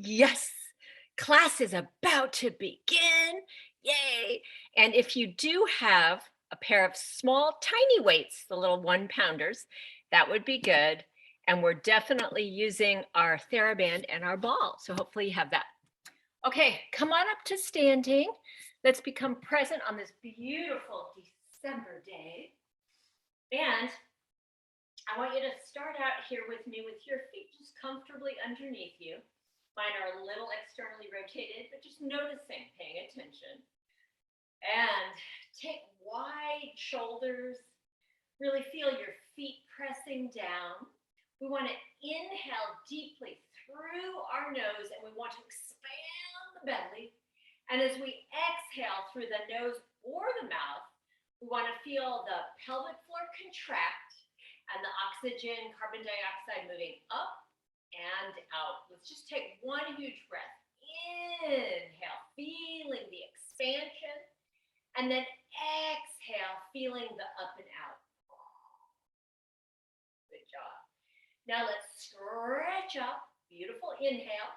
Yes, class is about to begin. Yay. And if you do have a pair of small, tiny weights, the little 1 pounders, that would be good. And we're definitely using our TheraBand and our ball. So hopefully you have that. Okay, come on up to standing. Let's become present on this beautiful December day. And I want you to start out here with me with your feet just comfortably underneath you. Mine are a little externally rotated, but just noticing, paying attention. And take wide shoulders. Really feel your feet pressing down. We want to inhale deeply through our nose and we want to expand the belly. And as we exhale through the nose or the mouth, we want to feel the pelvic floor contract and the oxygen, carbon dioxide moving up and out. Let's just take one huge breath. Inhale, feeling the expansion, and then exhale, feeling the up and out. Good job. Now let's stretch up. Beautiful inhale.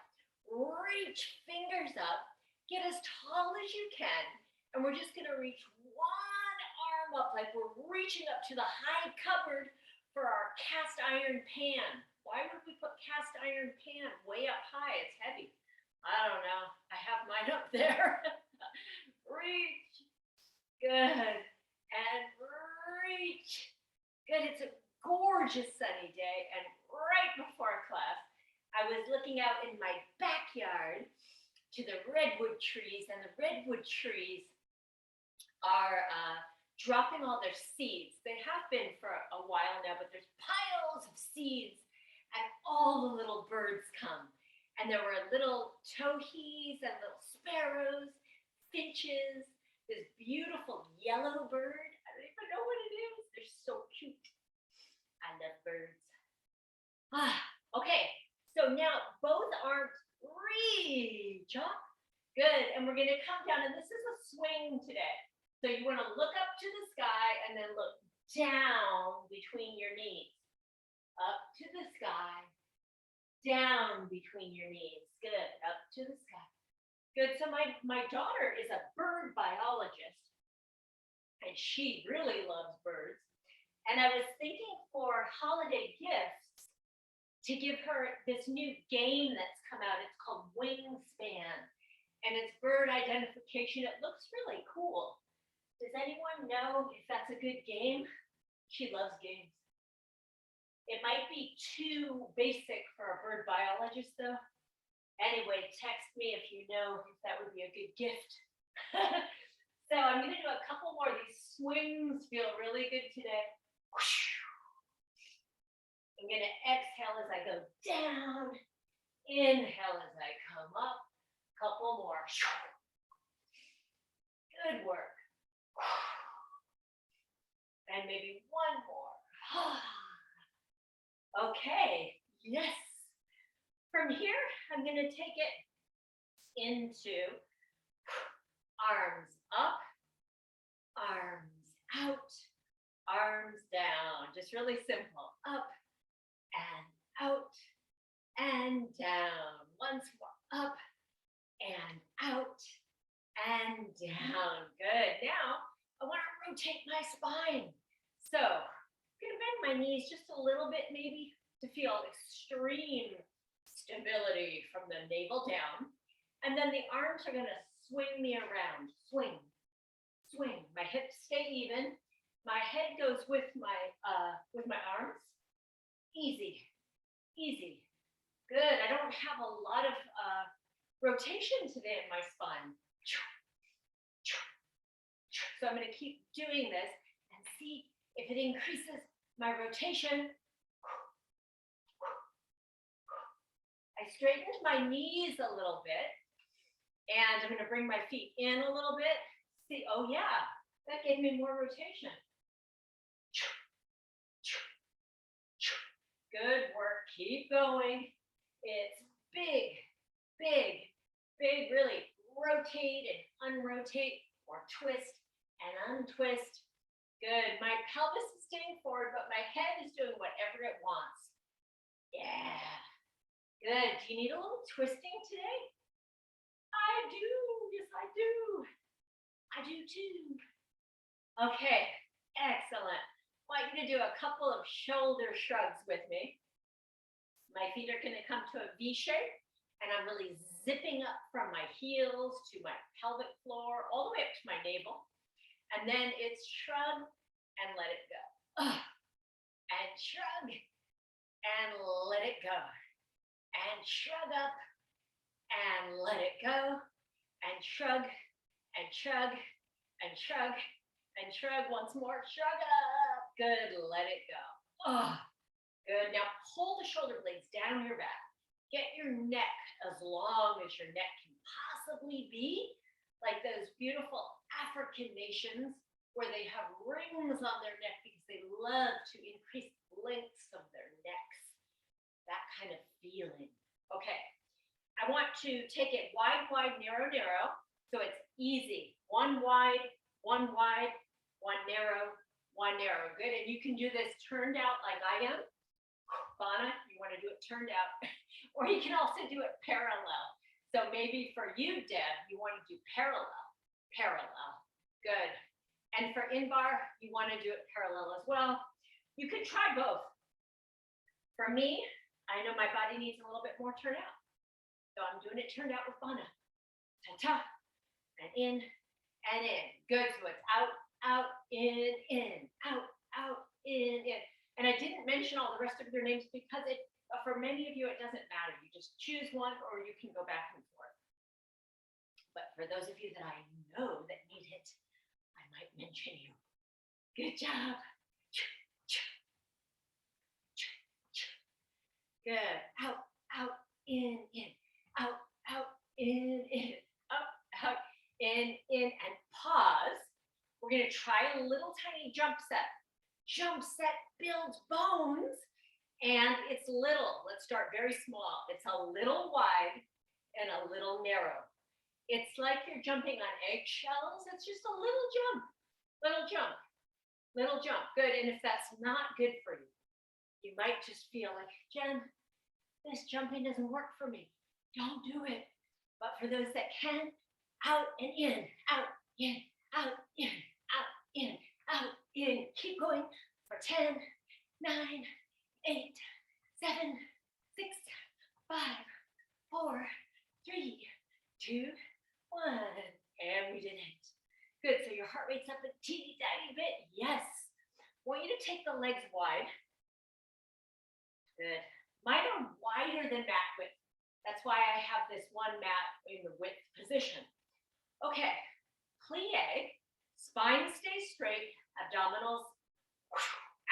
Reach fingers up. Get as tall as you can. And we're just going to reach one arm up like we're reaching up to the high cupboard for our cast iron pan. Why would we put cast iron pan way up high? It's heavy. I don't know. I have mine up there. Reach. Good. And reach. Good. It's a gorgeous sunny day. And right before class, I was looking out in my backyard to the redwood trees, and the redwood trees are dropping all their seeds. They have been for a while now, but there's piles of seeds, and all the little birds come. And there were little towhees and little sparrows, finches, this beautiful yellow bird. I don't even know what it is. They're so cute. I love birds. Okay, so now both arms reach up. Good, and we're gonna come down, and this is a swing today. So you wanna look up to the sky and then look down between your knees. Up to the sky, down between your knees. Good, up to the sky. Good, so my daughter is a bird biologist, and she really loves birds. And I was thinking for holiday gifts to give her this new game that's come out. It's called Wingspan, and it's bird identification. It looks really cool. Does anyone know if that's a good game? She loves games. It might be too basic for a bird biologist, though. Anyway, text me if you know if that would be a good gift. So I'm going to do a couple more. These swings feel really good today. I'm going to exhale as I go down. Inhale as I come up. Couple more. Good work. And maybe one more. Okay, yes. From here, I'm going to take it into arms up, arms out, arms down. Just really simple. Up and out and down. Once more. Up and out and down. Good. Now, I want to rotate my spine. So, I'm going to bend my knees just a little bit, maybe, to feel extreme stability from the navel down. And then the arms are going to swing me around. Swing, swing. My hips stay even. My head goes with my arms. Easy, easy. Good. I don't have a lot of rotation today in my spine. So I'm going to keep doing this and see if it increases my rotation. I straightened my knees a little bit, and I'm going to bring my feet in a little bit. See, oh yeah, that gave me more rotation. Good work. Keep going. It's big, big, big, really rotate and unrotate or twist and untwist. Good. My pelvis is staying forward, but my head is doing whatever it wants. Yeah. Good. Do you need a little twisting today? I do. Yes, I do. I do too. Okay, excellent. I want you to do a couple of shoulder shrugs with me. My feet are going to come to a V shape, and I'm really zipping up from my heels to my pelvic floor, all the way up to my navel. And then it's shrug and let it go. And shrug and let it go. And shrug up and let it go. And shrug and shrug and shrug and shrug once more. Shrug up. Good. Let it go. Good. Now pull the shoulder blades down your back. Get your neck as long as your neck can possibly be, like those beautiful African nations where they have rings on their neck because they love to increase the lengths of their necks. That kind of feeling. Okay. I want to take it wide, wide, narrow, narrow. So it's easy. One wide, one narrow, one narrow. Good. And you can do this turned out like I am. Bana, you want to do it turned out. Or you can also do it parallel. So maybe for you, Deb, you want to do parallel. Parallel. Good. And for in-bar, you want to do it parallel as well. You could try both. For me, I know my body needs a little bit more turnout. So I'm doing it turned out with Bana. Ta-ta. And in and in. Good. So it's out, in, out, in. And I didn't mention all the rest of their names because for many of you, it doesn't matter. You just choose one or you can go back and forth. But for those of you that I know that need it, I might mention you. Good job. Good. Out, in, out, in, out, in, and pause. We're going to try a little tiny jump set. Jump set builds bones, and it's little. Let's start very small. It's a little wide and a little narrow. It's like you're jumping on eggshells. It's just a little jump, little jump, little jump. Good. And if that's not good for you, you might just feel like, Jen, this jumping doesn't work for me. Don't do it. But for those that can, out and in, out, in, out, in, out, in, out, in. Keep going for 10, 9, 8, 7, 6, 5, 4, 3, 2, 1. And we did it. Good. So your heart rate's up a teeny tiny bit. Yes. I want you to take the legs wide. Good. Mine are wider than mat width. That's why I have this one mat in the width position. Okay. Plie. Spine stays straight. Abdominals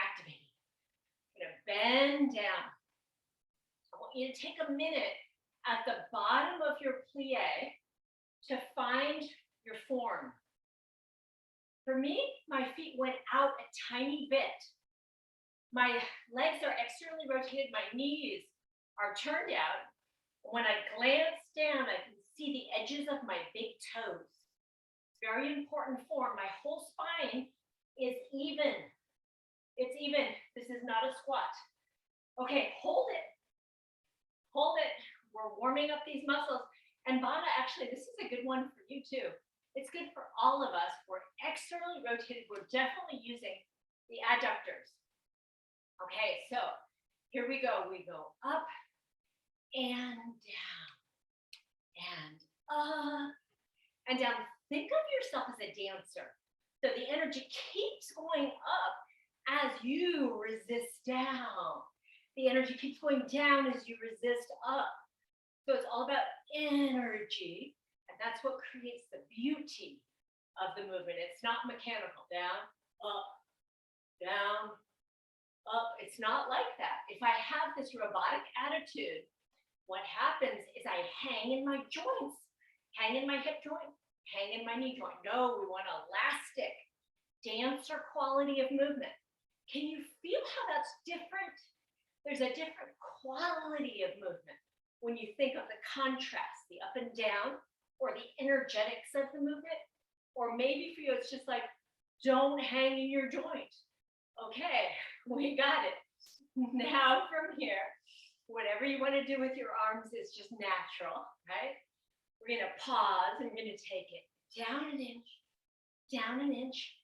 activating. You're going to bend down. I want you to take a minute at the bottom of your plie to find your form. For me, my feet went out a tiny bit. My legs are externally rotated. My knees are turned out. When I glance down, I can see the edges of my big toes. Very important form. My whole spine is even. It's even. This is not a squat. Okay, hold it. Hold it. We're warming up these muscles. And Bana, actually, this is a good one for you too. It's good for all of us. We're externally rotated. We're definitely using the adductors. Okay, so here we go. We go up and down and up and down. Think of yourself as a dancer. So the energy keeps going up as you resist down. The energy keeps going down as you resist up. So it's all about energy, and that's what creates the beauty of the movement. It's not mechanical. Down, up, down, up. It's not like that. If I have this robotic attitude, what happens is I hang in my joints, hang in my hip joint, hang in my knee joint. No, we want elastic, dancer quality of movement. Can you feel how that's different? There's a different quality of movement when you think of the contrast, the up and down, or the energetics of the movement. Or maybe for you, it's just like, don't hang in your joint. Okay, we got it. Now from here, whatever you want to do with your arms is just natural, right? We're going to pause and we're going to take it down an inch, down an inch,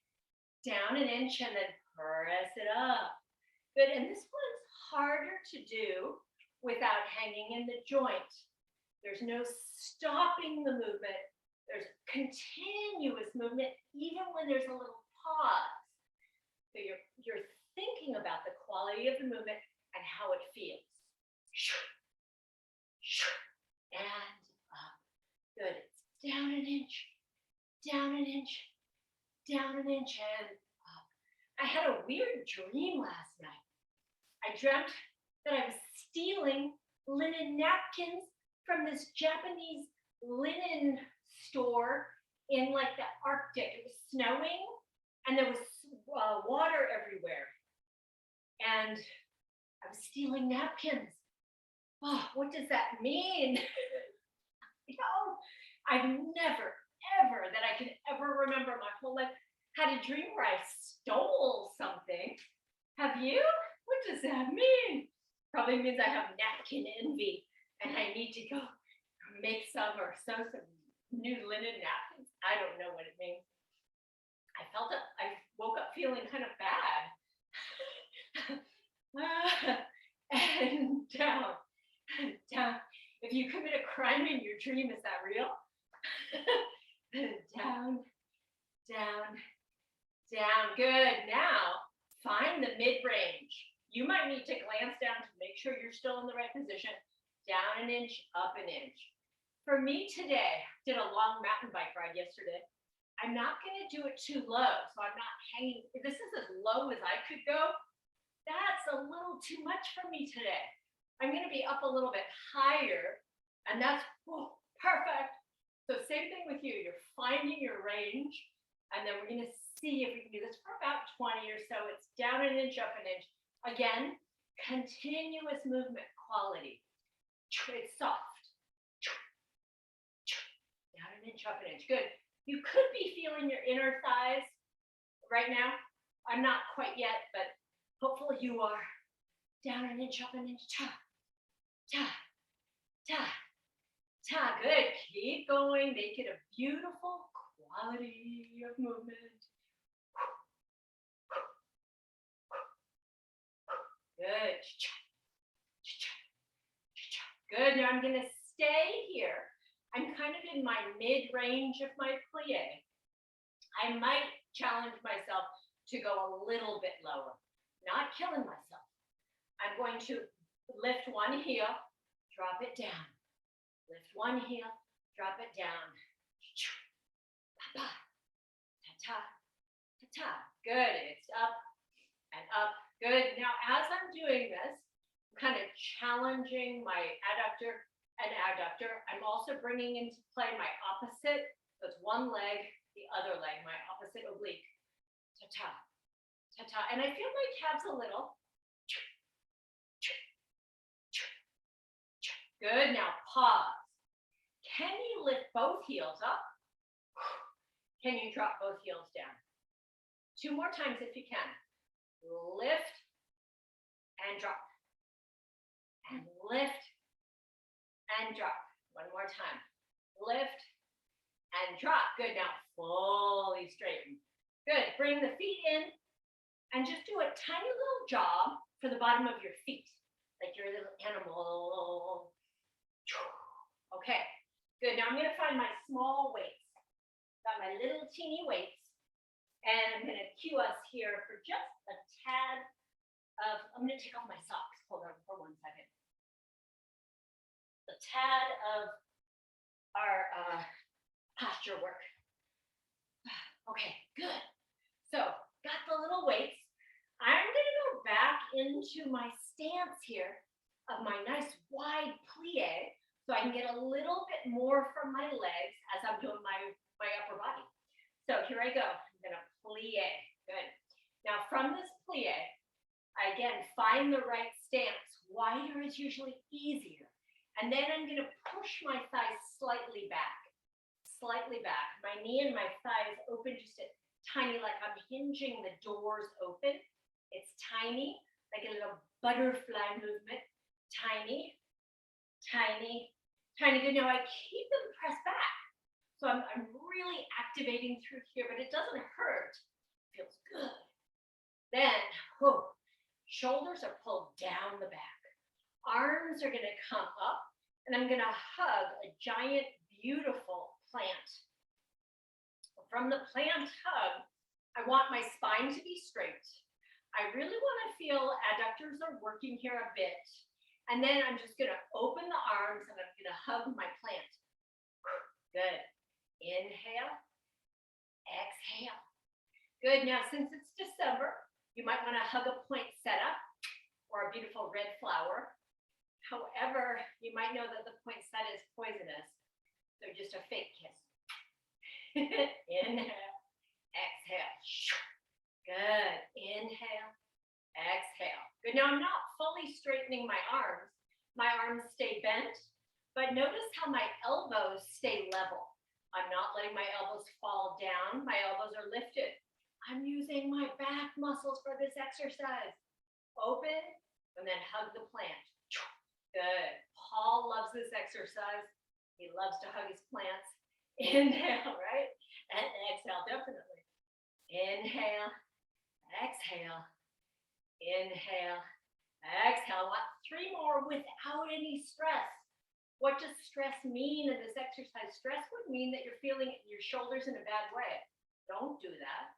down an inch, and then press it up. Good, and this one's harder to do without hanging in the joint. There's no stopping the movement. There's continuous movement, even when there's a little pause. So you're thinking about the quality of the movement and how it feels. And up. Good. It's down an inch, down an inch, down an inch, and up. I had a weird dream last night. I dreamt that I was stealing linen napkins from this Japanese linen store in like the Arctic. It was snowing and there was water everywhere. And I was stealing napkins. Oh, what does that mean? You know, I've never, ever, that I can ever remember my whole life, had a dream where I stole something. Have you? What does that mean? Probably means I have napkin envy and I need to go make some or sew some new linen napkins. I don't know what it means. I woke up feeling kind of bad. And down, down. If you commit a crime in your dream, is that real? Down, down, down. Good. Now, find the mid-range. You might need to glance down to make sure you're still in the right position. Down an inch, up an inch. For me today, did a long mountain bike ride yesterday. I'm not going to do it too low, so I'm not hanging. If this is as low as I could go, that's a little too much for me today. I'm going to be up a little bit higher, and that's perfect. So same thing with you. You're finding your range, and then we're going to see if we can do this for about 20 or so. It's down an inch, up an inch. Again, continuous movement quality. It's soft. Down an inch, up an inch. Good. You could be feeling your inner thighs right now. I'm not quite yet, but hopefully you are. Down an inch, up an inch. Ta, ta, ta, ta. Good. Keep going. Make it a beautiful quality of movement. Good. Good. Now I'm going to stay here. I'm kind of in my mid-range of my plie. I might challenge myself to go a little bit lower, not killing myself. I'm going to lift one heel, drop it down. Lift one heel, drop it down. Ta-ta, ta-ta, ta-ta. Good. It's up and up. Good. Now, as I'm doing this, I'm kind of challenging my adductor and adductor. I'm also bringing into play my opposite. So it's one leg, the other leg, my opposite oblique. Ta-ta, ta-ta. And I feel my calves a little. Good. Now pause. Can you lift both heels up? Can you drop both heels down? 2 more times if you can. Lift and drop. And lift and drop. One more time. Lift and drop. Good. Now fully straighten. Good. Bring the feet in and just do a tiny little jog for the bottom of your feet, like your little animal. Okay. Good. Now I'm going to find my small weights. Got my little teeny weights. And I'm going to cue us here for just a tad of, I'm going to take off my socks. Hold on for 1 second. A tad of our posture work. Okay, good. So, got the little weights. I'm going to go back into my stance here of my nice wide plie so I can get a little bit more from my legs as I'm doing my upper body. So, here I go. I'm going to plie. Good. Now, from this plie, I again find the right stance. Wider is usually easier. And then I'm going to push my thighs slightly back. Slightly back. My knee and my thighs open just a tiny, like I'm hinging the doors open. It's tiny, like a little butterfly movement. tiny, tiny, tiny. Good. Now I keep them pressed back. So I'm really activating through here, but it doesn't hurt. It feels good. Then, shoulders are pulled down the back. Arms are going to come up, and I'm going to hug a giant, beautiful plant. From the plant hug, I want my spine to be straight. I really want to feel adductors are working here a bit. And then I'm just going to open the arms, and I'm going to hug my plant. Good. Inhale, exhale. Good. Now, since it's December, you might want to hug a poinsettia or a beautiful red flower. However, you might know that the poinsettia is poisonous, so just a fake kiss. Inhale, exhale. Good. Inhale, exhale. Good. Now, I'm not fully straightening my arms. My arms stay bent, but notice how my elbows stay level. I'm not letting my elbows fall down. My elbows are lifted. I'm using my back muscles for this exercise. Open and then hug the plant. Good. Paul loves this exercise. He loves to hug his plants. Inhale, right? And exhale, definitely. Inhale, exhale. Inhale, exhale. I want 3 more without any stress. What does stress mean in this exercise? Stress would mean that you're feeling your shoulders in a bad way. Don't do that.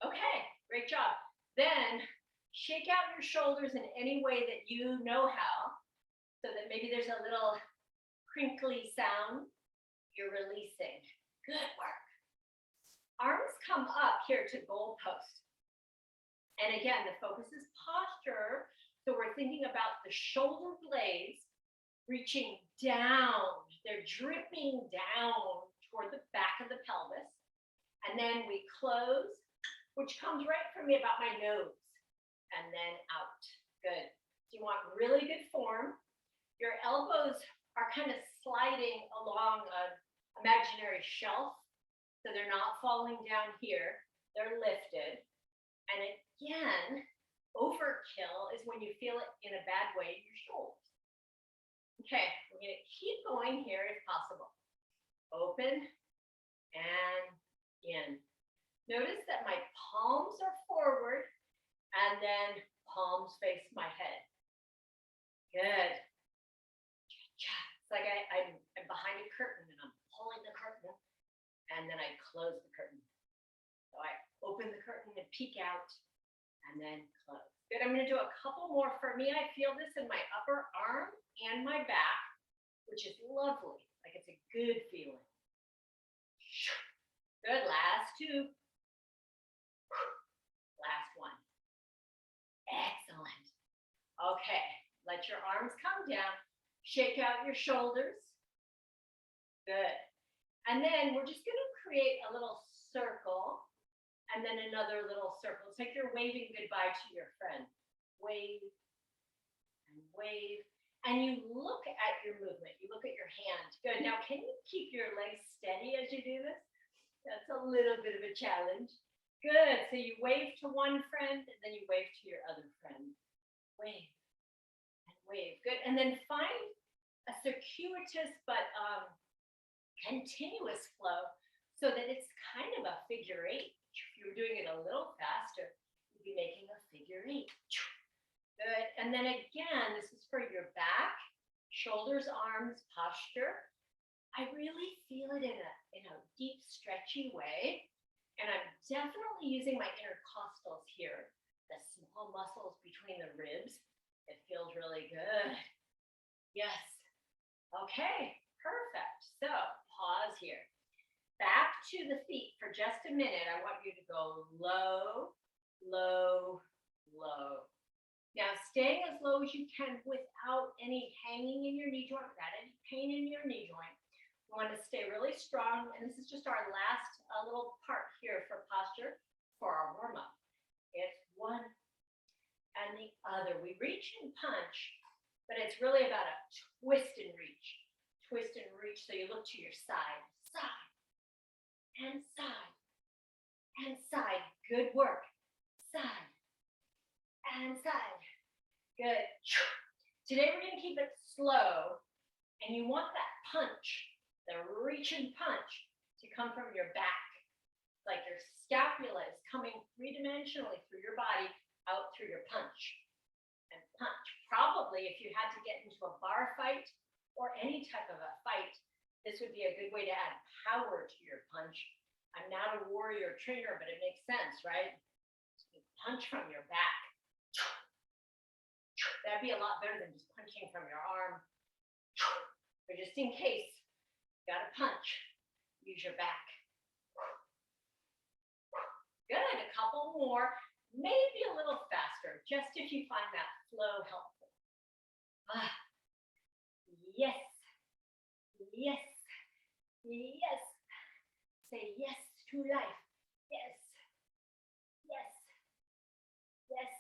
Okay, great job. Then shake out your shoulders in any way that you know how, so that maybe there's a little crinkly sound. You're releasing. Good work. Arms come up here to goal post. And again, the focus is posture. So we're thinking about the shoulder blades reaching down. They're dripping down toward the back of the pelvis. And then we close, which comes right from me about my nose. And then out. Good. So you want really good form. Your elbows are kind of sliding along an imaginary shelf. So they're not falling down here. They're lifted. And again, overkill is when you feel it in a bad way in your shoulders. Okay, we're going to keep going here if possible. Open and in. Notice that my palms are forward and then palms face my head. Good. It's like I'm behind a curtain and I'm pulling the curtain, and then I close the curtain. So I open the curtain and peek out and then close. Good. I'm going to do a couple more. For me, I feel this in my upper arm and my back, which is lovely. Like it's a good feeling. Good. Last 2. Last 1. Excellent. Okay. Let your arms come down. Shake out your shoulders. Good. And then we're just going to create a little circle. And then another little circle. It's like you're waving goodbye to your friend. Wave and wave. And you look at your movement. You look at your hand. Good. Now, can you keep your legs steady as you do this? That's a little bit of a challenge. Good. So you wave to one friend, and then you wave to your other friend. Wave and wave. Good. And then find a circuitous but continuous flow so that it's kind of a figure 8. If you were doing it a little faster, you'd be making a figure 8. Good. And then again, this is for your back, shoulders, arms, posture. I really feel it in a deep, stretchy way. And I'm definitely using my intercostals here, the small muscles between the ribs. It feels really good. Yes. Okay, perfect. So pause here. Back to the feet for just a minute. I want you to go low, low, low. Now, staying as low as you can without any hanging in your knee joint, without any pain in your knee joint. We want to stay really strong. And this is just our last little part here for posture for our warm-up. It's one and the other. We reach and punch, but it's really about a twist and reach. Twist and reach. So you look to your side, side. And side, and side. Good work. Side, and side. Good. Today we're going to keep it slow, and you want that punch, the reach and punch, to come from your back. Like your scapula is coming three-dimensionally through your body, out through your punch. And punch. Probably if you had to get into a bar fight or any type of a fight, this would be a good way to add power to your punch. I'm not a warrior trainer, but it makes sense, right? You punch from your back. That'd be a lot better than just punching from your arm. But just in case, you gotta punch, use your back. Good, a couple more, maybe a little faster, just if you find that flow helpful. Yes, yes, yes. Say yes to life. Yes, yes, yes,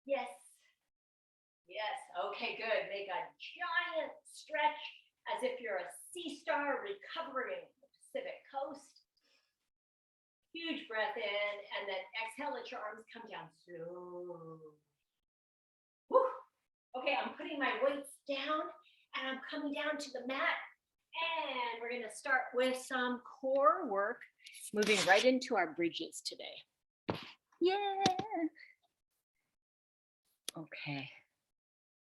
yes, yes. Okay, good. Make a giant stretch as if you're a sea star recovering the Pacific coast. Huge breath in, and then exhale, let your arms come down slow. Woo. Okay, I'm putting my weights down, and I'm coming down to the mat, and we're gonna start with some core work, moving right into our bridges today. Yeah. Okay.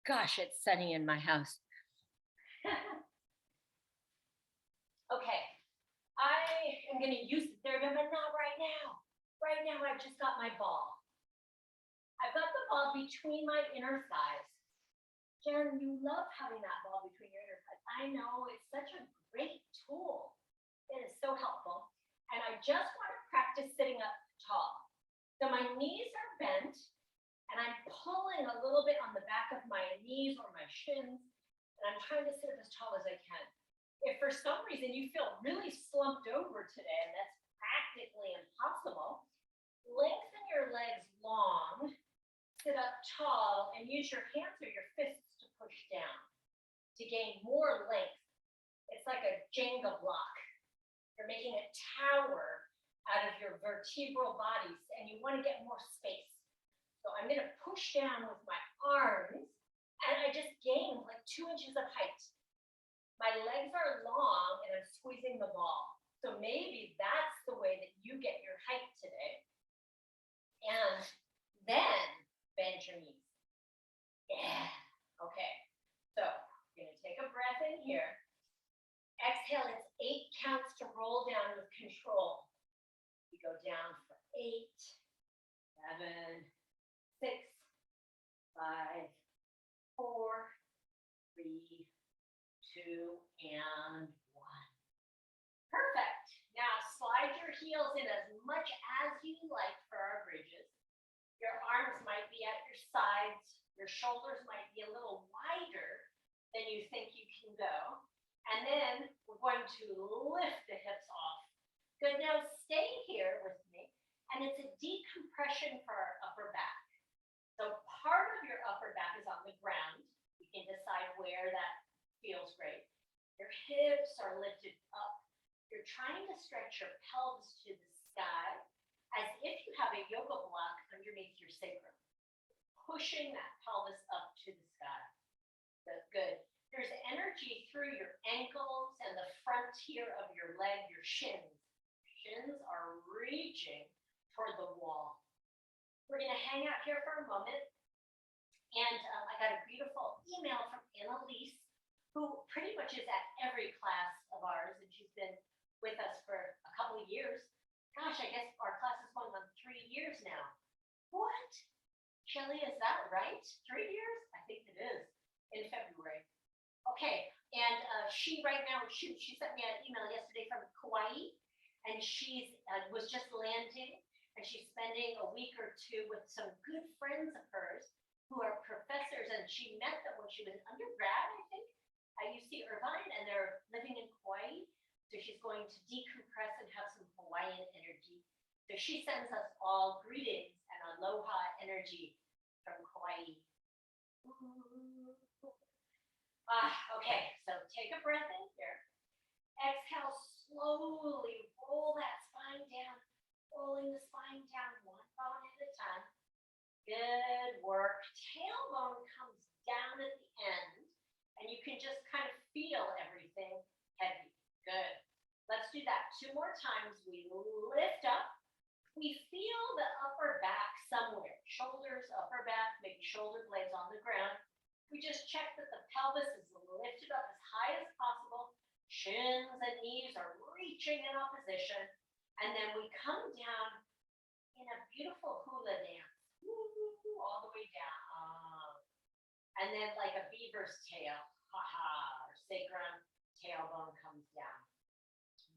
Gosh, it's sunny in my house. Okay. I am going to use the therapy, but not right now. Right now, I've just got my ball. I've got the ball between my inner thighs. Jen, you love having that ball between your inner thighs. I know, it's such a great tool. It is so helpful. And I just want to practice sitting up tall. So my knees are bent, and I'm pulling a little bit on the back of my knees or my shins, and I'm trying to sit as tall as I can. If for some reason you feel really slumped over today, and that's practically impossible, lengthen your legs long, sit up tall, and use your hands or your fists to push down to gain more length. It's like a Jenga block. You're making a tower out of your vertebral bodies, and you want to get more space. So I'm going to push down with my arms, and I just gained like 2 inches of height. My legs are long, and I'm squeezing the ball. So maybe that's the way that you get your height today. And then bend your knees. Yeah. Okay. So you're going to take a breath in here. Exhale, it's 8 counts to roll down with control. You go down for 8, 7, 6, 5, 4, 3, 2, and 1. Perfect. Now slide your heels in as much as you like for our bridges. Your arms might be at your sides. Your shoulders might be a little wider than you think you can go. And then we're going to lift the hips off. Good, now stay here with me. And it's a decompression for our upper back. So part of your upper back is on the ground. You can decide where that feels great. Your hips are lifted up. You're trying to stretch your pelvis to the sky as if you have a yoga block underneath your sacrum, pushing that pelvis up to the sky. That's good. There's energy through your ankles and the front here of your leg, your shins. Shins are reaching toward the wall. We're going to hang out here for a moment. And I got a beautiful email from Annalise, who pretty much is at every class of ours, and she's been with us for a couple of years. Gosh, I guess our class is going on 3 years now. What? Shelly, is that right? 3 years? I think it is, in February. Okay, and she right now, she sent me an email yesterday from Kauai, and she was just landing, and she's spending a week or 2 with some good friends of hers who are professors, and she met them when she was undergrad, I think, at UC Irvine, and they're living in Kauai. So she's going to decompress and have some Hawaiian energy. So she sends us all greetings and aloha energy from Kauai. Okay, so take a breath in here. Exhale, slowly roll that spine down, rolling the spine down 1 bone at a time. Good work. Tailbone comes down anything heavy. Good. Let's do that 2 more times. We lift up. We feel the upper back somewhere. Shoulders, upper back, maybe shoulder blades on the ground. We just check that the pelvis is lifted up as high as possible. Shins and knees are reaching in opposition. And then we come down in a beautiful hula dance. Woo, all the way down. And then like a beaver's tail. Ha-ha. Our sacrum, tailbone comes down.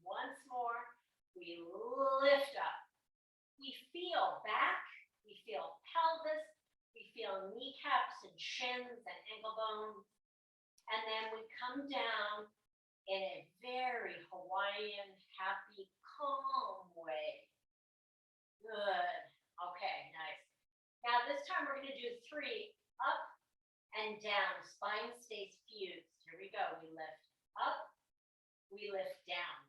Once more, we lift up. We feel back, we feel pelvis, we feel kneecaps and shins and ankle bones. And then we come down in a very Hawaiian, happy, calm way. Good. Okay, nice. Now this time we're going to do 3 up and down. Spine stays fused. Here we go. We lift up, we lift down.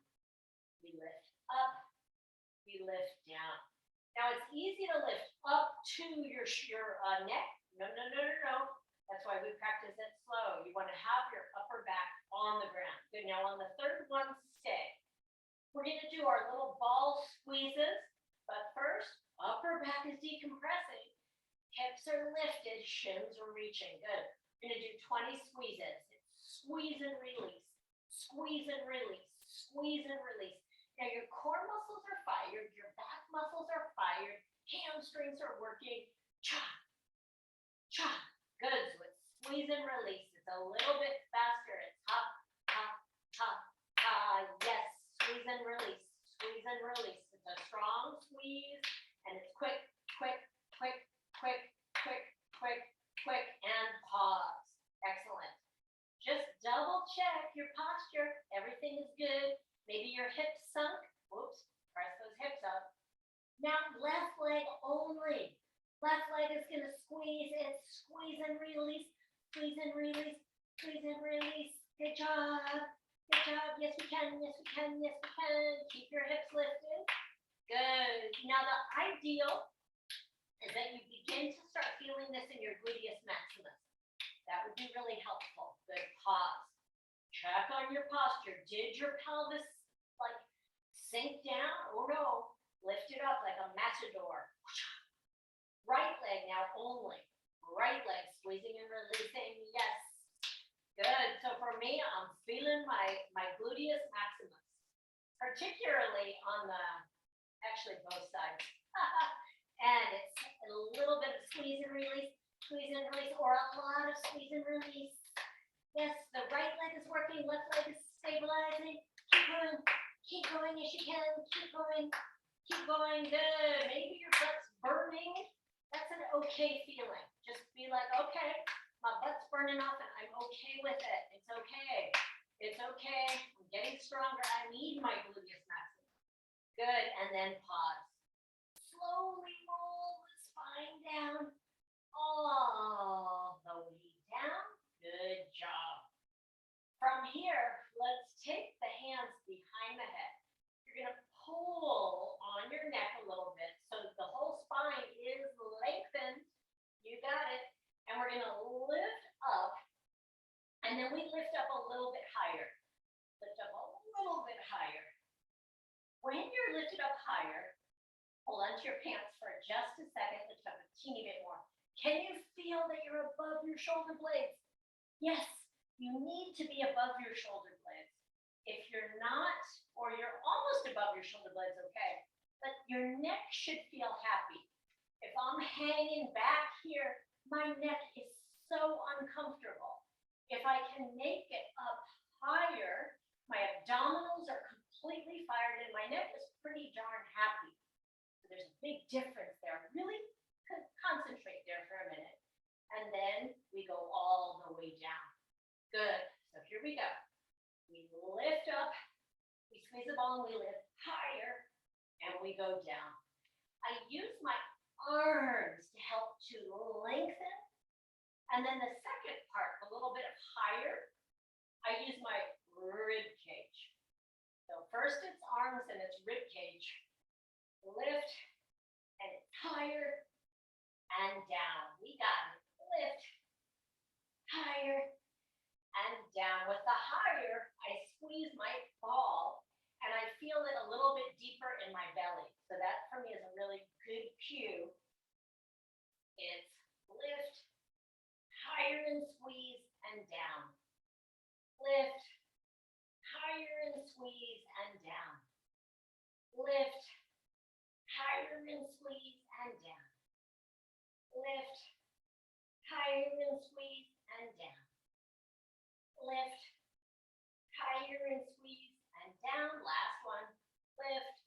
We lift up, we lift down. Now it's easy to lift up to your neck. No. That's why we practice it slow. You want to have your upper back on the ground. Good. Now on the third one, stay. We're going to do our little ball squeezes, but first, upper back is decompressing. Hips are lifted, shins are reaching. Good. We're going to do 20 squeezes. Squeeze and release. Squeeze and release. Squeeze and release. Now your core muscles are fired, your back muscles are fired, hamstrings are working. Cha, cha. Good. So it's squeeze and release. It's a little bit faster. It's ha, ha, ha, ha. Yes. Squeeze and release. Squeeze and release. It's a strong squeeze and it's quick, quick, quick, quick, quick, quick, quick, and pause. Excellent. Just double check your posture. Everything is good. Maybe your hips sunk. Whoops, press those hips up. Now left leg only. Left leg is going to squeeze it. Squeeze and release. Squeeze and release. Squeeze and release. Good job. Good job. Yes, we can. Yes, we can. Yes, we can. Keep your hips lifted. Good. Now the ideal is that you begin to start feeling this in your gluteus maximus. That would be really helpful. Good. Pause. Check on your posture. Did your pelvis like sink down? Oh no. Lift it up like a matador. Right leg now only. Right leg squeezing and releasing. Yes. Good. So for me, I'm feeling my gluteus maximus, particularly on actually both sides. And it's a little bit of squeeze and release, or a lot of squeeze and release. Yes, the right leg is working, left leg is stabilizing. Keep going as you can. Keep going, good. Maybe your butt's burning. That's an okay feeling. Just be like, okay, my butt's burning off and I'm okay with it. It's okay. It's okay. I'm getting stronger. I need my gluteus maximus. Good, and then pause. Slowly roll the spine down, all the way down. Good job. From here, let's take the hands behind the head. You're going to pull on your neck a little bit so the whole spine is lengthened. You got it. And we're going to lift up, and then we lift up a little bit higher. Lift up a little bit higher. When you're lifted up higher, hold onto your pants for just a second. Lift up a teeny bit more. Can you feel that you're above your shoulder blades? Yes, you need to be above your shoulder blades. If you're not, or you're almost above your shoulder blades, okay, but your neck should feel happy. If I'm hanging back here, my neck is so uncomfortable. If I can make it up higher, my abdominals are completely fired and my neck is pretty darn happy. So there's a big difference there. Really concentrate there for a minute. And then we go all the way down. Good. So here we go. We lift up, we squeeze the ball, and we lift higher, and we go down. I use my arms to help to lengthen. And then the second part, a little bit of higher, I use my rib cage. So first it's arms and it's rib cage. Lift, and it's higher and down. We got it. Lift, higher, and down. With the higher, I squeeze, and down. Lift, higher and squeeze, and down. Lift, higher and squeeze, and down. Lift, higher and squeeze, and down. Last one. Lift,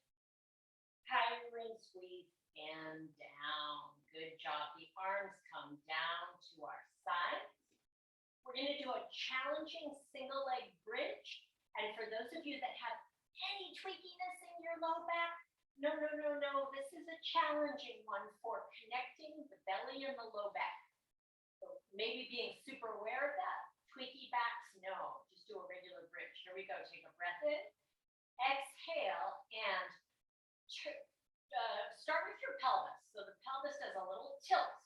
higher and squeeze, and down. Good job. The arms come down to our sides. We're going to do a challenging single leg bridge. And for those of you that have any tweakiness in your low back, no. This is a challenging one for connecting the belly and the low back. So maybe being super aware of that. Tweaky backs, no. Just do a regular bridge. Here we go. Take a breath in. Exhale and start with your pelvis. So the pelvis does a little tilt.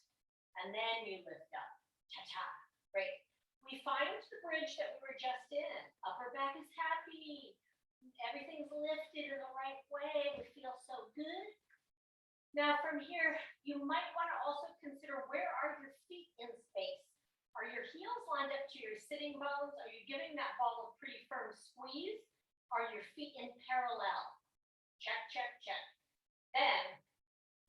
And then you lift up. Ta-ta. Great. We find the bridge that we were just in. Upper back is happy. Everything's lifted in the right way. We feel so good. Now from here, you might want to also consider, where are your feet in space? Are your heels lined up to your sitting bones? Are you giving that ball a pretty firm squeeze? Are your feet in parallel? Check, check, check. Then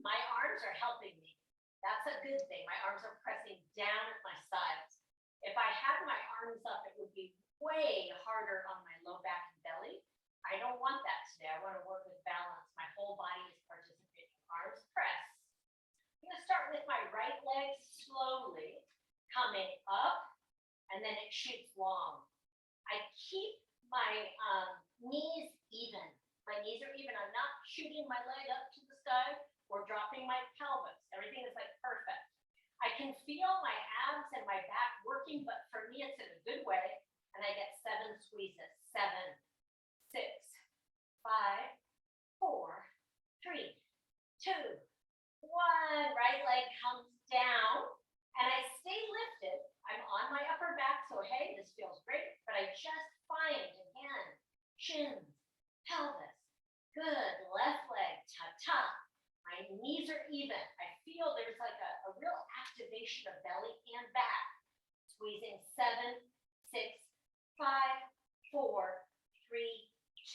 my arms are helping me. That's a good thing. My arms are pressing down at my sides. If I had my arms up, it would be way harder on my low back and belly. I don't want that today. I want to work with balance. My whole body is participating. Arms press. I'm going to start with my right leg slowly coming up, and then it shoots long. I keep my knees even. My knees are even. I'm not shooting my leg up to the sky or dropping my pelvis. Everything is like perfect. I can feel my abs and my back working, but for me, it's in a good way. And I get 7 squeezes. 7, 6, 5, 4, 3, 2, 1. Right leg comes down, and I stay lifted. I'm on my upper back, so hey, this feels great. But I just find, again, shins, pelvis. Good. Left leg, ta-ta. My knees are even. I feel there's like a real activation of belly and back. Squeezing 7, 6, 5, 4, 3,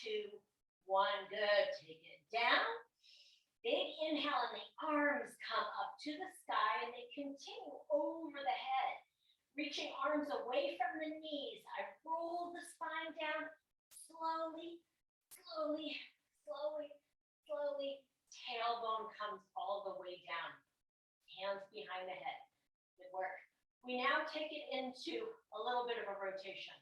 2, 1. Good. Take it down. Big inhale, and the arms come up to the sky, and they continue over the head. Reaching arms away from the knees. I roll the spine down slowly, slowly, slowly, slowly. Tailbone comes all the way down. Hands behind the head. Good work. We now take it into a little bit of a rotation.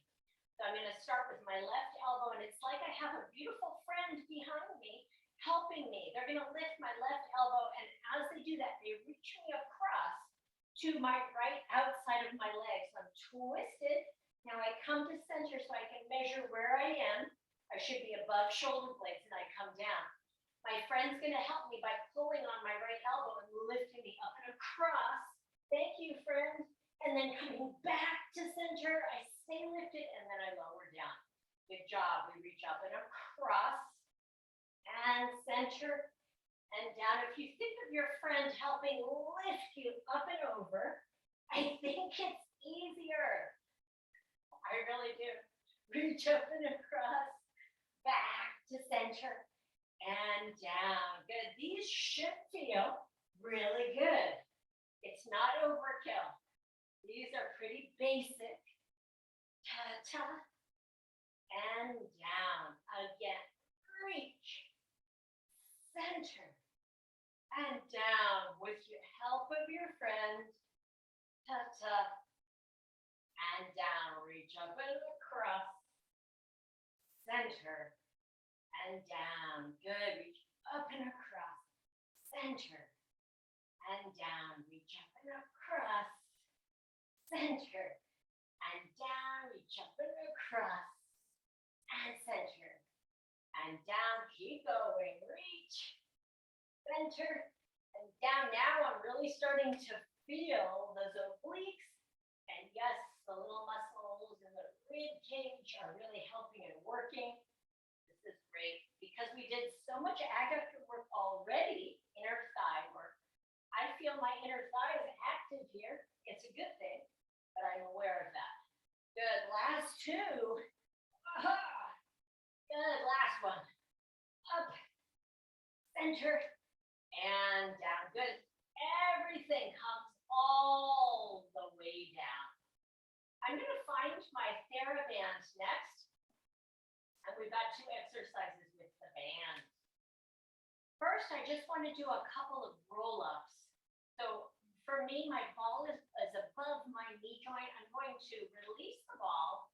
So I'm going to start with my left elbow, and it's like I have a beautiful friend behind me helping me. They're going to lift my left elbow, and as they do that, they reach me across to my right outside of my leg. So I'm twisted. Now I come to center so I can measure where I am. I should be above shoulder blades, and I come down. My friend's going to help me by pulling on my right elbow and lifting me up and across. Thank you, friend. And then coming back to center, I stay lifted, and then I lower down. Good job. We reach up and across and center and down. If you think of your friend helping lift you up and over, I think it's easier. I really do. Reach up and across, back to center, and down. Good. These should feel really good. It's not overkill. These are pretty basic. Ta-ta. And down. Again. Reach. Center. And down with your help of your friend. Ta-ta. And down. Reach up and across. Center. And down. Good. Reach up and across. Center. And down. Reach up and across. Center. And down. Reach up and across. And center. And down. Keep going. Reach. Center. And down. Now I'm really starting to feel those obliques. And yes, the little muscles in the rib cage are really helping and working. This is great because we did so much adductor work already, inner thigh work. I feel my inner thigh is active here. It's a good thing, but I'm aware of that. Good. Last 2. Aha. Good. center, and down. Good. Everything comes all the way down. I'm going to find my TheraBand next. And we've got 2 exercises with the band. First, I just want to do a couple of roll-ups. So for me, my ball is above my knee joint. I'm going to release the ball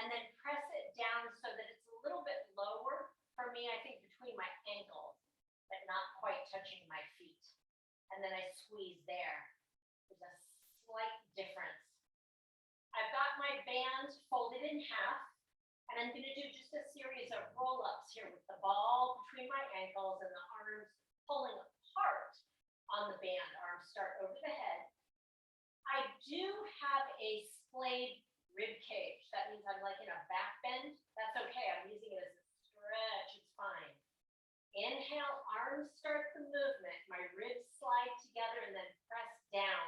and then press it down so that it's a little bit lower. For me, I think between my ankles, but not quite touching my feet. And then I squeeze there. There's a slight difference. I've got my band folded in half, and I'm going to do just a series of roll-ups here with the ball between my ankles and the arms pulling apart on the band. Arms start over the head. I do have a splayed rib cage. That means I'm like in a back bend. That's okay. I'm using it as a stretch. It's fine. Inhale, arms start the movement. My ribs slide together and then press down.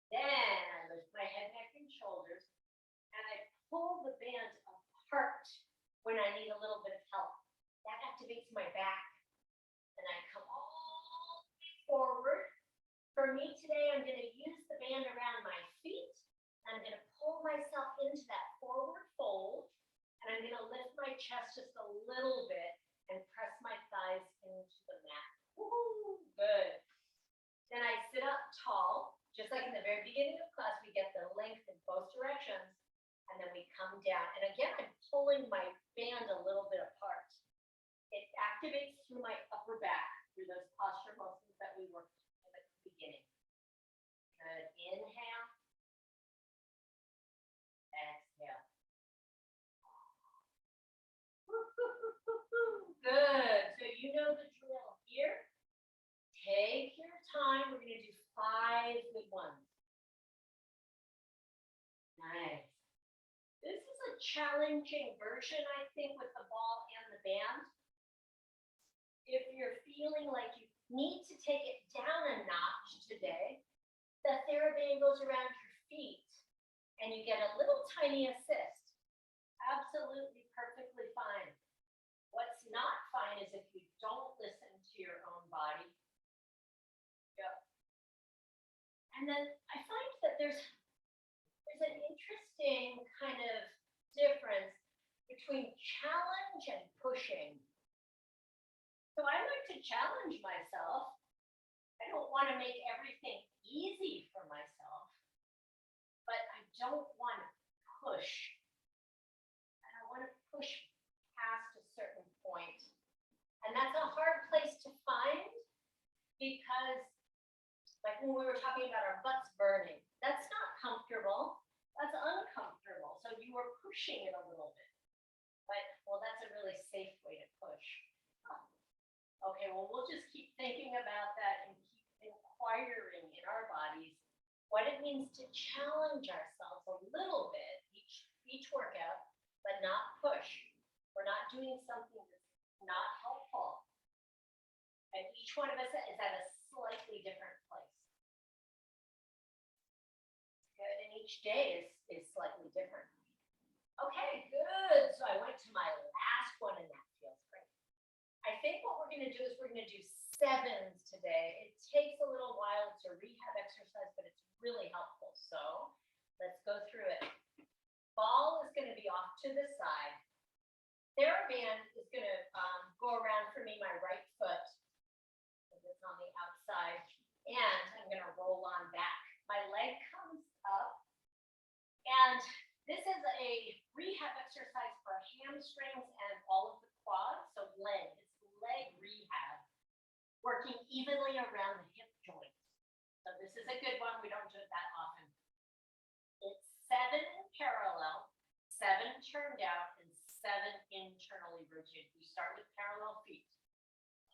Then I lift my head, neck, and shoulders, and I pull the band apart when I need a little bit of help. That activates my back. And I come all the way forward. For me today, I'm going to use the band around my feet. I'm going to pull myself into that forward fold, and I'm going to lift my chest just a little bit and press my thighs into the mat. Woo, good. Then I sit up tall, just like in the very beginning of class, we get the length in both directions, and then we come down. And again, I'm pulling my band a little bit apart. It activates through my upper back, through those posture muscles that we worked in at the beginning. Good. Inhale. Exhale. Good. So you know the drill here. Take your time. We're going to do 5 good ones. Nice. This is a challenging version, I think, with the ball and the band. If you're feeling like you need to take it down a notch today, the TheraBand goes around your feet and you get a little tiny assist. Absolutely perfectly fine. What's not fine is if you don't listen to your own body. Yep. And then I find that there's an interesting kind of difference between challenge and pushing. So I like to challenge myself. I don't want to make everything easy for myself, but I don't want to push. I don't want to push past a certain point. And that's a hard place to find because, like when we were talking about our butts burning, that's not comfortable. That's uncomfortable. So you are pushing it a little bit. But, well, that's a really safe way to push. Okay, well, we'll just keep thinking about that and keep inquiring in our bodies what it means to challenge ourselves a little bit each workout, but not push. We're not doing something that's not helpful. And each one of us is at a slightly different place. Good, and each day is slightly different. Okay, good. So I went to my last one and that feels great. I think what we're going to do is we're going to do 7s today. It takes a little while. It's a rehab exercise, but it's really helpful. So let's go through it. Ball is going to be off to the side. TheraBand is going to go around for me my right foot. It's on the outside. And I'm going to roll on back. My leg comes up. And this is a rehab exercise for hamstrings and all of the quads. So leg. It's leg rehab. Working evenly around the hip joints. So this is a good one. We don't do it that often. It's 7 in parallel, 7 turned out, and 7 internally rotated. We start with parallel feet.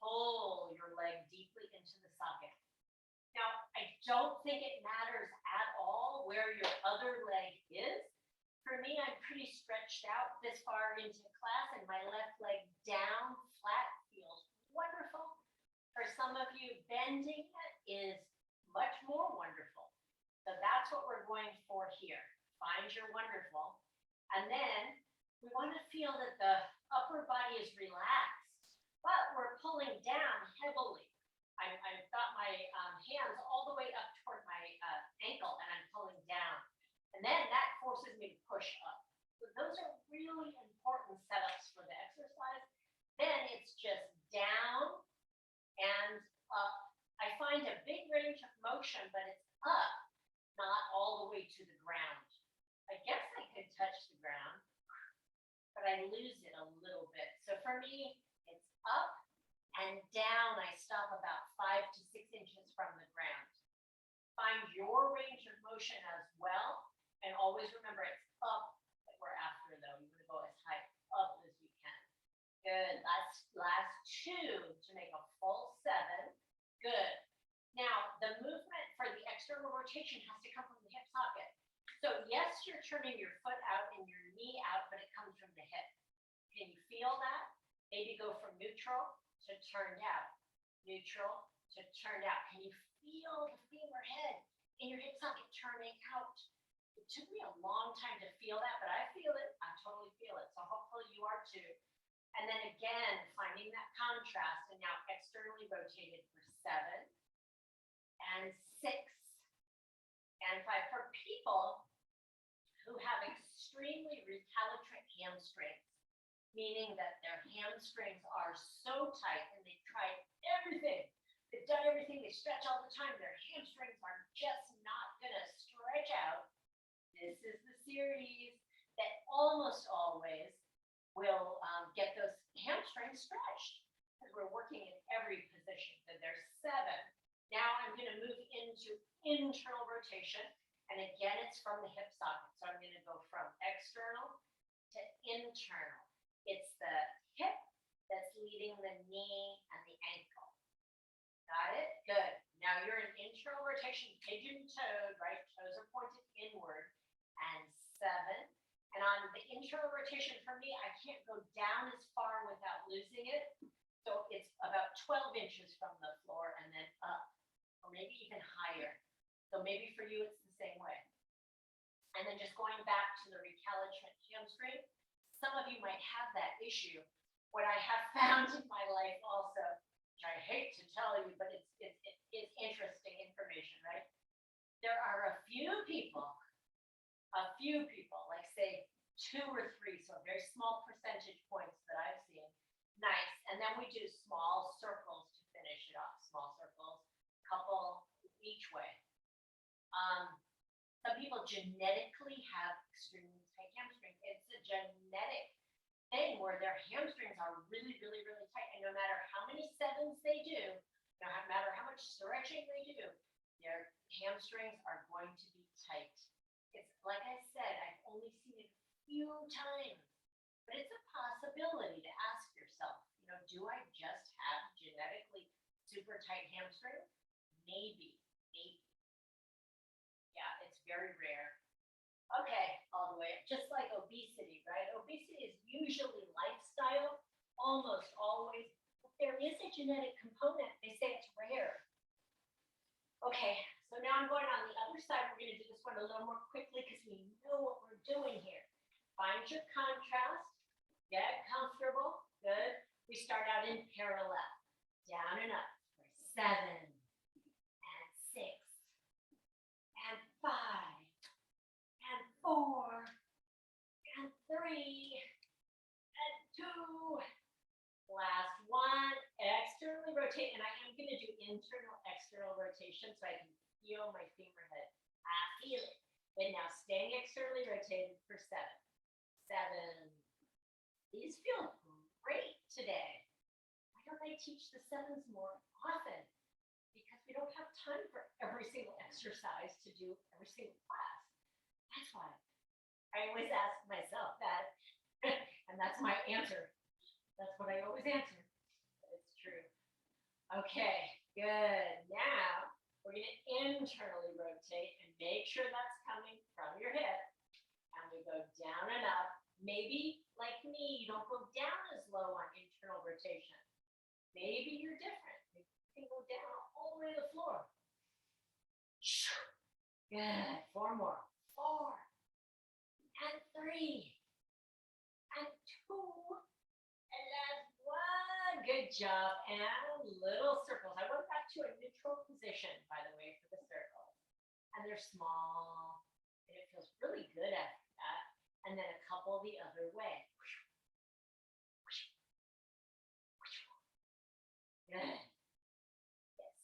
Pull your leg deeply into the socket. Now, I don't think it matters at all where your other leg is. For me, I'm pretty stretched out this far into class, and my left leg down flat feels wonderful. For some of you, bending is much more wonderful. So that's what we're going for here. Find your wonderful. And then we want to feel that the upper body is relaxed, but we're pulling pulling down heavily. I've got my hands all the way up toward my ankle and I'm pulling down. And then that forces me to push up. So those are really important setups for the exercise. Then it's just down and up. I find a big range of motion, but it's up, not all the way to the ground. I guess I could touch the ground, but I lose it a little bit. So for me, it's up and down. I stop about 5 to 6 inches from the ground. Find your range of motion as well. And always remember it's up that we're after though. You want to go as high up as you can. Good. Last 2 to make a full 7. Good. Now the movement for the external rotation has to come from the hip socket. So yes, you're turning your foot out and your knee out, but it comes from the hip. Can you feel that? Maybe go from neutral to turned out. Neutral to turned out. Can you feel the femur head in your hip socket turning out? It took me a long time to feel that, but I feel it. I totally feel it. So hopefully you are too. And then again, finding that contrast and now externally rotated for 7 and 6 and 5. For people who have extremely recalcitrant hamstrings, meaning that their hamstrings are so tight and they've tried everything, they've done everything, they stretch all the time, their hamstrings are just not going to stretch out. This is the series that almost always will get those hamstrings stretched because we're working in every position. So there's 7. Now I'm going to move into internal rotation. And again, it's from the hip socket. So I'm going to go from external to internal. It's the hip that's leading the knee and the ankle. Got it? Good. Now you're in internal rotation, pigeon-toed, right? Toes are pointed inward. And 7. And on the internal rotation for me, I can't go down as far without losing it. So it's about 12 inches from the floor and then up, or maybe even higher. So maybe for you, it's the same way. And then just going back to the recalcitrant hamstring, some of you might have that issue. What I have found in my life also, which I hate to tell you, but it's interesting information, right? There are a few people, like say 2 or 3, so very small percentage points that I've seen. Nice. And then we do small circles to finish it off. Small circles, couple each way. Some people genetically have extremely tight hamstrings. It's a genetic thing where their hamstrings are really, really, really tight. And no matter how many 7s they do, no matter how much stretching they do, their hamstrings are going to be tight. It's like I said, I've only seen it a few times, but it's a possibility to ask yourself, do I just have genetically super tight hamstrings? Maybe. Yeah, it's very rare. Okay, all the way up, just like obesity, right? Obesity is usually lifestyle, almost always, but there is a genetic component. They say it's rare. Okay, so now I'm going on the other side. We're going to do this one a little more quickly because we know what we're doing here. Find your contrast, get comfortable, good. We start out in parallel, down and up for 7 and 6 and 5 and 4 and 3 and 2. Last one, externally rotate, and I am going to do external rotation so I can feel my femur head. I feel it. And now staying externally rotated for 7. 7. These feel great today. Why don't I teach the 7s more often? Because we don't have time for every single exercise to do every single class. That's why I always ask myself that, and that's my answer. That's what I always answer. It's true. Okay, good. Now we're going to internally rotate and make sure that's coming from your hip. And we go down and up. Maybe, like me, you don't go down as low on internal rotation. Maybe you're different. Maybe you can go down all the way to the floor. Good. 4 more. 4 and 3 and 2 and last 1. Good Good job. And little circles. I went back to a neutral position, by the way, for the circles. And they're small. And it feels really good after that. And then a couple the other way. Good. Yes.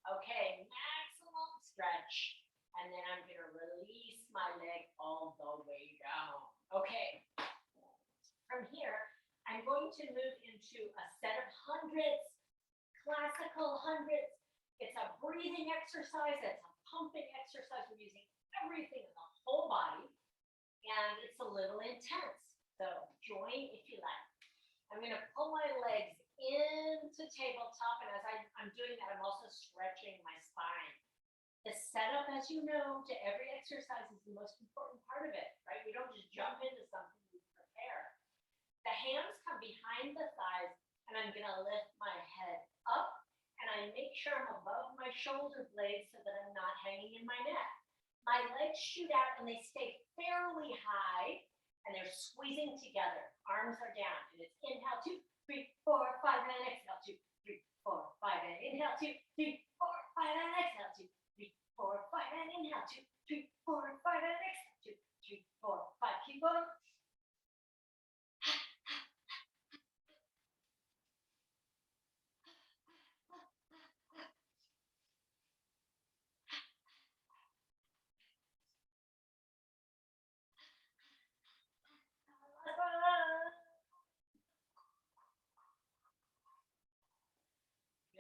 Okay, maximum stretch. And then I'm going to release my leg all the way down. Okay. From here, I'm going to move into a set of hundreds, classical hundreds. It's a breathing exercise. It's a pumping exercise. We're using everything in the whole body. And it's a little intense. So join if you like. I'm going to pull my legs into tabletop. And as I'm doing that, I'm also stretching my spine. The setup, as you know, to every exercise is the most important part of it, right? We don't just jump into something, we prepare. The hands come behind the thighs, and I'm going to lift my head up, and I make sure I'm above my shoulder blades so that I'm not hanging in my neck. My legs shoot out, and they stay fairly high, and they're squeezing together. Arms are down, and it's inhale, 2, 3, 4, 5, and exhale, 2, 3, 4, 5, and inhale, 2, 3, 4, 5, and exhale, 2, 3, 4, 5, and inhale, 2, 3, 4, 5, and exhale, 2, 3, 4, 5. Keep going.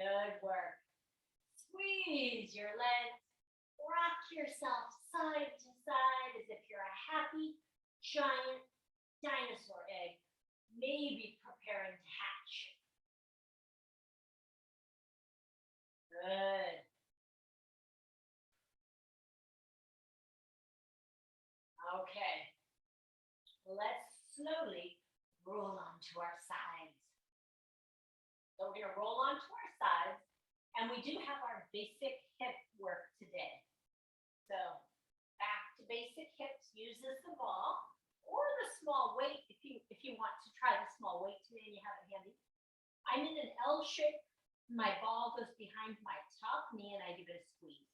Good work. Squeeze your legs. Rock yourself side to side as if you're a happy, giant dinosaur egg, maybe preparing to hatch. Good. Okay. Let's slowly roll onto our sides. So we're going to roll onto our sides, and we do have our basic hip work today. So back to basic hips uses the ball or the small weight if you want to try the small weight today and you have it handy. I'm in an L shape. My ball goes behind my top knee, and I give it a squeeze.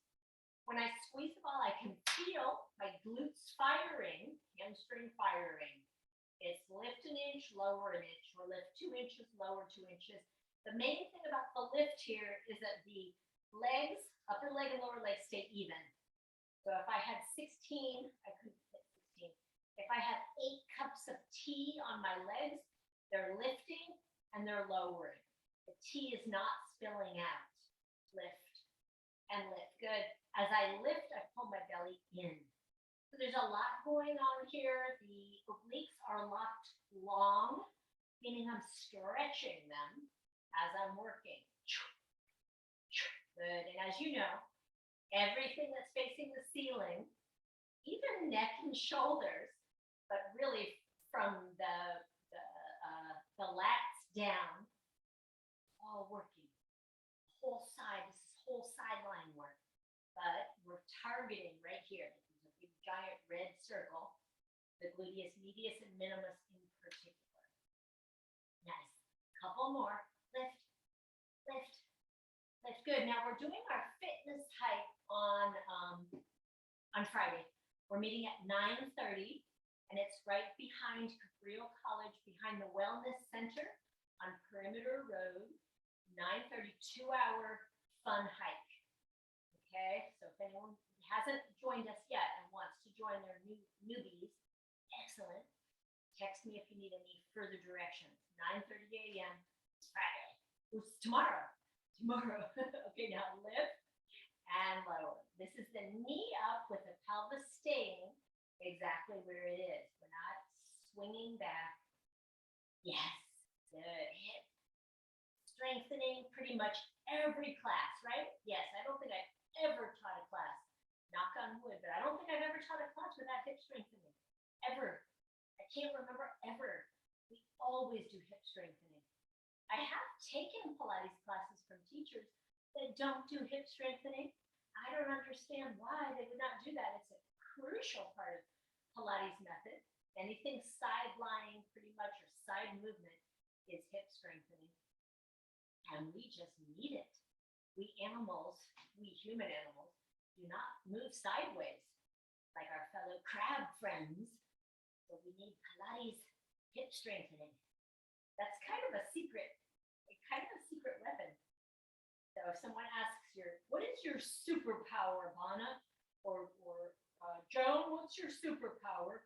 When I squeeze the ball, I can feel my glutes firing, hamstring firing. It's lift an inch, lower an inch, or lift 2 inches, lower 2 inches. The main thing about the lift here is that the legs, upper leg and lower leg, stay even. So if I had 16, I couldn't fit 16. If I had 8 cups of tea on my legs, they're lifting and they're lowering. The tea is not spilling out. Lift and lift. Good. As I lift, I pull my belly in. So there's a lot going on here. The obliques are locked long, meaning I'm stretching them as I'm working. Good. And as you know, everything that's facing the ceiling, even neck and shoulders, but really from the lats down, all working. Whole side, this is whole sideline work. But we're targeting right here. This is a big giant red circle, the gluteus medius and minimus in particular. Nice. Couple more. Lift, lift, lift. Good. Now we're doing our fitness hike on Friday. We're meeting at 9:30, and it's right behind Cabrillo College, behind the Wellness Center on Perimeter Road. 9:30, 2-hour fun hike. Okay, so if anyone hasn't joined us yet and wants to join their newbies, excellent. Text me if you need any further directions. 9:30 a.m. It's Friday. It's tomorrow. Okay, now lift and lower. This is the knee up with the pelvis staying exactly where it is. We're not swinging back. Yes, good. Hip strengthening pretty much every class, right? Yes, I don't think I've ever taught a class, knock on wood, but I don't think I've ever taught a class without hip strengthening, ever. I can't remember ever. We always do hip strengthening. I have taken Pilates classes from teachers that don't do hip strengthening. I don't understand why they would not do that. It's a crucial part of Pilates method. Anything side lying pretty much or side movement is hip strengthening. and we just need it. We animals, we human animals, do not move sideways like our fellow crab friends. So we need Pilates hip strengthening. That's kind of a secret weapon. So if someone asks what is your superpower, Bana? Or Joan, what's your superpower?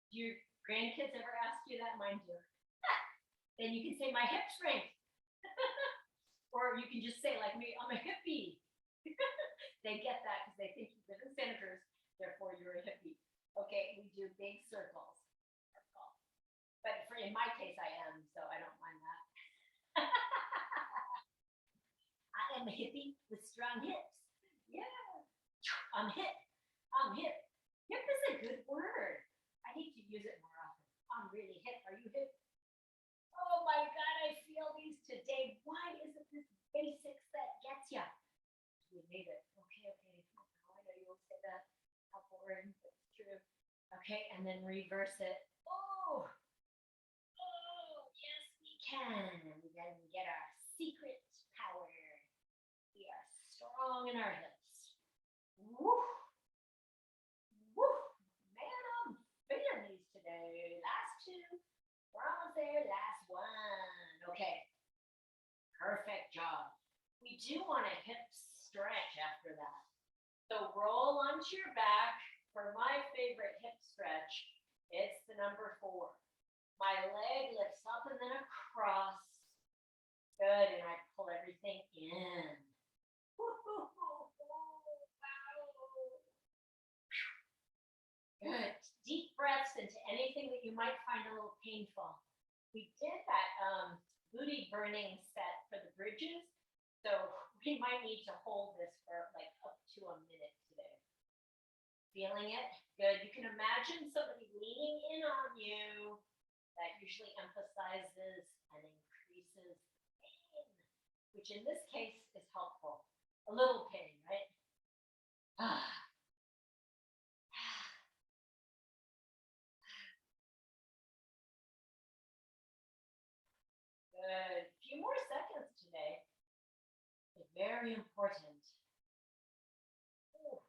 Do your grandkids ever ask you that? Mine do. Then you can say my hip strength. Or you can just say like me, I'm a hippie. They get that because they think you live in Santa Cruz, therefore you're a hippie. Okay, we do big circles. But in my case, I am, so I don't mind that. I am a hippie with strong hips. Yeah. I'm hip. Hip is a good word. I need to use it more often. I'm really hip. Are you hip? Oh my God, I feel these today. Why is it this basics that gets ya? We made it. Okay. I know you won't say that. How boring, but it's true. Okay, and then reverse it. Oh, yes, we can. We then get our secret power. We are strong in our hips. Woo! Man, I'm feeling these today. Last two. We're almost there. Last one. Okay. Perfect job. We do want a hip stretch after that. So roll onto your back. For my favorite hip stretch, it's the number 4. My leg lifts up and then across. Good, and I pull everything in. Good. Deep breaths into anything that you might find a little painful. We did that booty burning set for the bridges, so we might need to hold this for like up to a minute today. Feeling it? Good. You can imagine somebody leaning in on you. That usually emphasizes and increases pain, which in this case is helpful. A little pain, right? Good. A few more seconds today. It's very important. Ooh.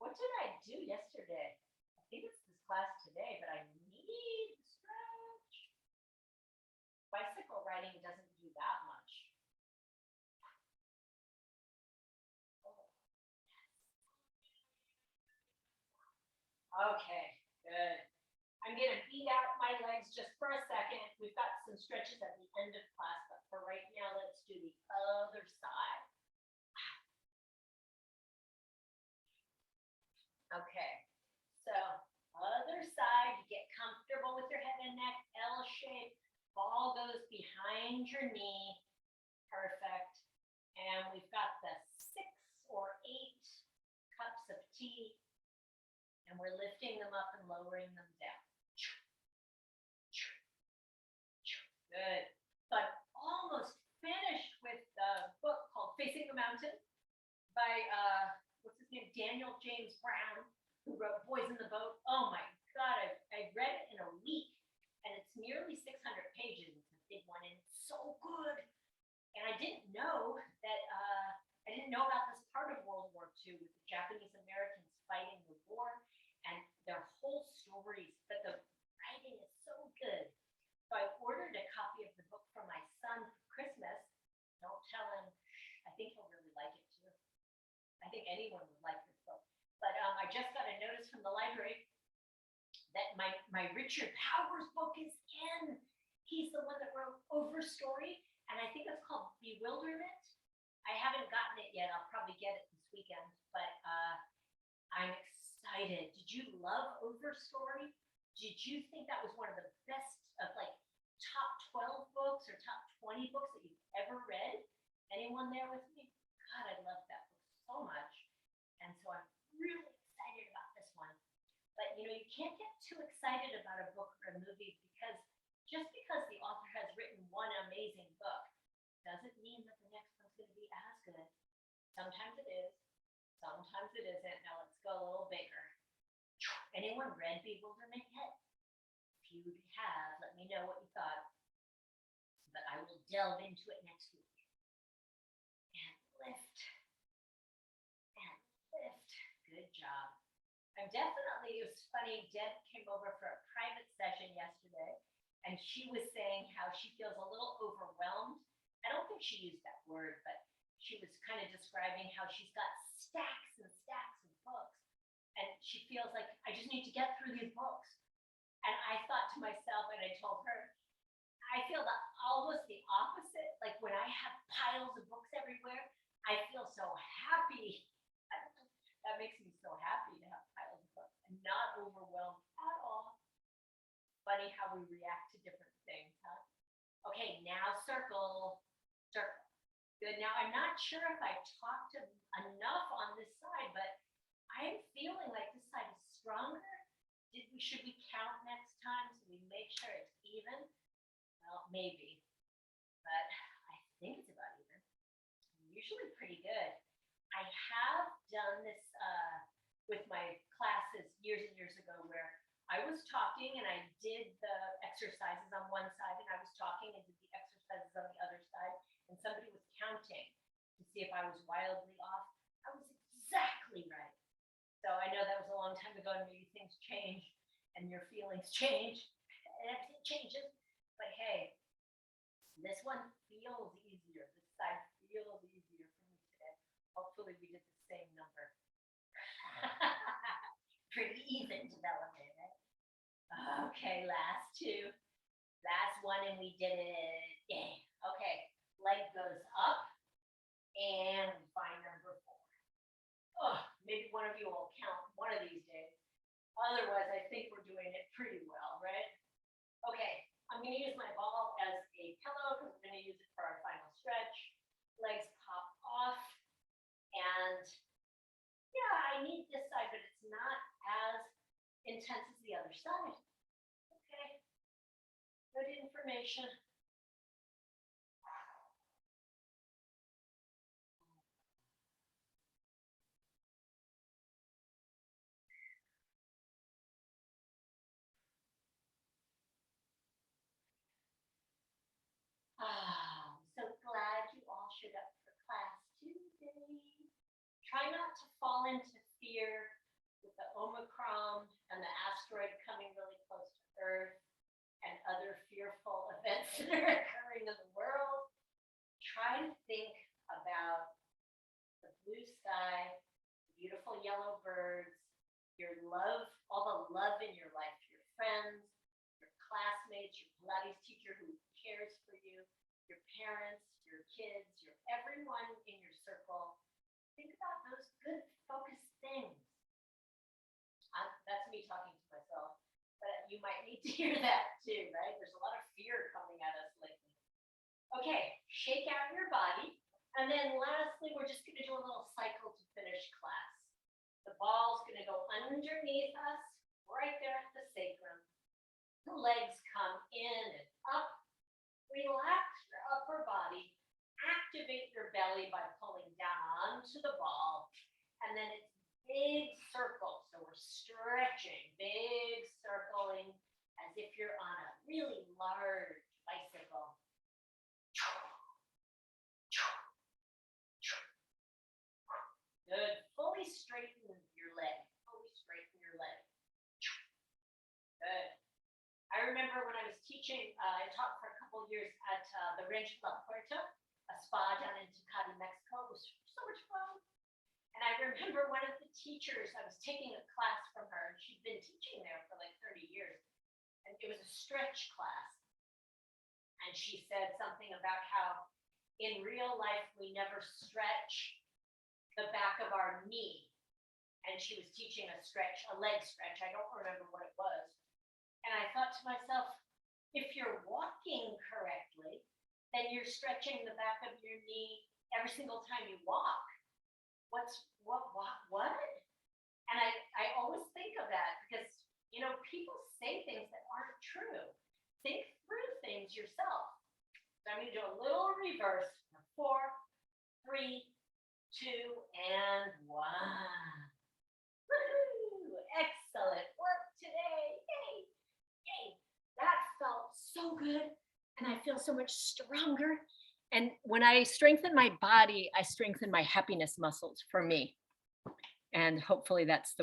What did I do yesterday? I think it's this class today, but I need to stretch. Bicycle riding doesn't do that much. Okay, good. I'm going to beat out my legs just for a second. We've got some stretches at the end of class, but for right now, let's do the other side. Okay, so other side, you get comfortable with your head and neck, L shape, ball goes behind your knee, perfect. And we've got the 6 or 8 cups of tea, and we're lifting them up and lowering them down. Good. So I'm almost finished with the book called Facing the Mountain by what's his name? Daniel James Brown, who wrote Boys in the Boat. Oh my God, I read it in a week, and it's nearly 600 pages. It's a big one, and it's so good. And I didn't know that about this part of World War II with the Japanese Americans fighting the war and their whole stories, but the writing is so good. So I ordered a copy of the book for my son for Christmas. Don't tell him. I think he'll really like it too. I think anyone would like this book. But I just got a notice from the library that my Richard Powers book is in. He's the one that wrote Overstory, and I think it's called Bewilderment. I haven't gotten it yet. I'll probably get it this weekend, but I'm excited. Did you love Overstory? Did you think that was one of the best of like top 12 books or top 20 books that you've ever read? Anyone there with me? God, I love that book so much. And so I'm really excited about this one. But you know, you can't get too excited about a book or a movie because just because the author has written one amazing book doesn't mean that the next one's going to be as good. Sometimes it is, sometimes it isn't. Now let's go a little bigger. Anyone read Bewilderment yet? If you have, let me know what you thought. But I will delve into it next week. And lift. And lift. Good job. It was funny, Deb came over for a private session yesterday, and she was saying how she feels a little overwhelmed. I don't think she used that word, but she was kind of describing how she's got stacks and stacks of books, and she feels like, I just need to get through these books. And I thought to myself, and I told her, I feel almost the opposite. Like when I have piles of books everywhere, I feel so happy. That makes me so happy to have piles of books and not overwhelmed at all. Funny how we react to different things, huh? Okay, now circle, circle. Good. Now I'm not sure if I talked enough on this side, but I'm feeling like this side is stronger. Should we count next time so we make sure it's even? Well, maybe, but I think it's about even. Usually pretty good. I have done this with my classes years and years ago where I was talking and I did the exercises on one side and I was talking and did the exercises on the other side, and somebody was counting to see if I was wildly off. I was exactly right. So I know that was a long time ago and maybe things change and your feelings change and everything changes. But hey, this one feels easier. This side feels easier for me today. Hopefully we did the same number. Pretty even development, right? Okay, last two. Last one and we did it. Yay. Okay, leg goes up and we find number 4. Oh, maybe one of you will count one of these days. Otherwise, I think we're doing it pretty well, right? Okay, I'm going to use my ball as a pillow because we're going to use it for our final stretch. Legs pop off. And yeah, I need this side, but it's not as intense as the other side. Okay, good information. I'm so glad you all showed up for class today. Try not to fall into fear with the Omicron and the asteroid coming really close to Earth and other fearful events that are occurring in the world. Try to think about the blue sky, the beautiful yellow birds, your love, all the love in your life, your friends, your classmates, your Pilates teacher who cares for you, your parents, your kids, your everyone in your circle. Think about those good focused things. That's me talking to myself, but you might need to hear that too, right? There's a lot of fear coming at us lately. Okay, shake out your body. And then lastly, we're just gonna do a little cycle to finish class. The ball's gonna go underneath us, right there at the sacrum. The legs come in and up. Relax your upper body. Activate your belly by pulling down onto the ball. And then it's big circle. So we're stretching, big circling as if you're on a really large bicycle. Good. Fully straighten your leg. Fully straighten your leg. Good. I remember when I was teaching, I taught for a couple of years at the Rancho La Puerta, a spa down in Tecate, Mexico. It was so much fun. And I remember one of the teachers, I was taking a class from her, and she'd been teaching there for like 30 years. And it was a stretch class. And she said something about how in real life, we never stretch the back of our knee. And she was teaching a stretch, a leg stretch. I don't remember what it was. And I thought to myself, if you're walking correctly, then you're stretching the back of your knee every single time you walk. What? And I always think of that because, you know, people say things that aren't true. Think through things yourself. So I'm going to do a little reverse. 4, 3, 2, and 1. Woohoo! Excellent work today. Yay! Yay! That felt so good. and I feel so much stronger. And when I strengthen my body, I strengthen my happiness muscles for me. And hopefully that's the way